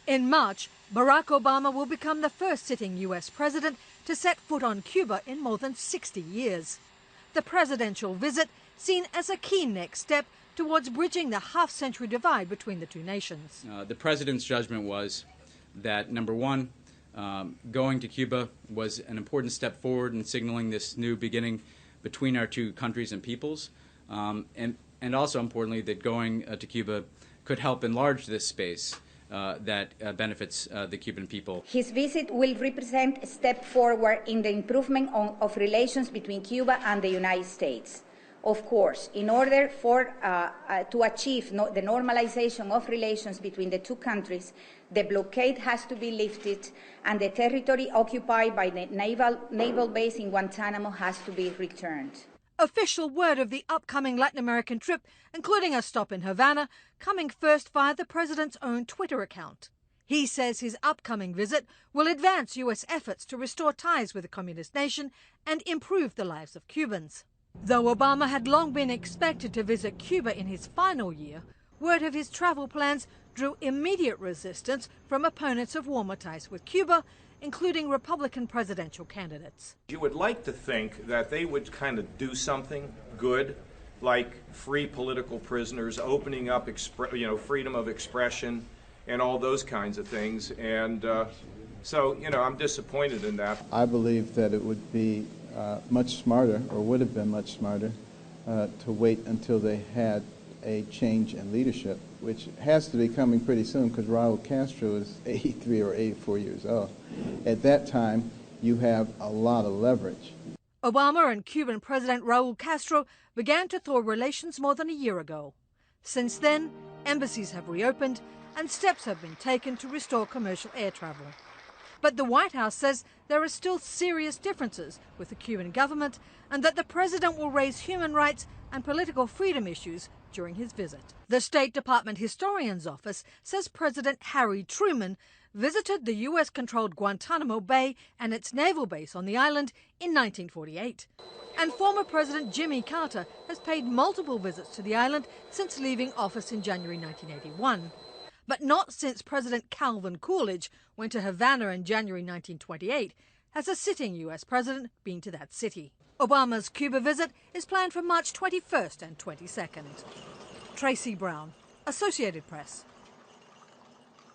In March, Barack Obama will become the first sitting US president to set foot on Cuba in more than 60 years. The presidential visit seen as a key next step towards bridging the half-century divide between the two nations. The president's judgment was that, number one, going to Cuba was an important step forward in signaling this new beginning between our two countries and peoples, and also importantly that going to Cuba could help enlarge this space that benefits the Cuban people. His visit will represent a step forward in the improvement of relations between Cuba and the United States. Of course, in order to achieve the normalization of relations between the two countries, the blockade has to be lifted and the territory occupied by the naval base in Guantanamo has to be returned. Official word of the upcoming Latin American trip, including a stop in Havana, coming first via the president's own Twitter account. He says his upcoming visit will advance US efforts to restore ties with the communist nation and improve the lives of Cubans. Though Obama had long been expected to visit Cuba in his final year, word of his travel plans drew immediate resistance from opponents of warmer ties with Cuba, including Republican presidential candidates. You would like to think that they would kind of do something good, like free political prisoners, opening up freedom of expression, and all those kinds of things. And so, I'm disappointed in that. I believe that it would be much smarter, or would have been much smarter, to wait until they had a change in leadership, which has to be coming pretty soon because Raul Castro is 83 or 84 years old. At that time, you have a lot of leverage. Obama and Cuban President Raul Castro began to thaw relations more than a year ago. Since then, embassies have reopened and steps have been taken to restore commercial air travel. But the White House says there are still serious differences with the Cuban government and that the president will raise human rights and political freedom issues during his visit. The State Department historian's office says President Harry Truman visited the US-controlled Guantanamo Bay and its naval base on the island in 1948. And former President Jimmy Carter has paid multiple visits to the island since leaving office in January 1981. But not since President Calvin Coolidge went to Havana in January 1928 has a sitting US president been to that city. Obama's Cuba visit is planned for March 21st and 22nd. Tracy Brown, Associated Press.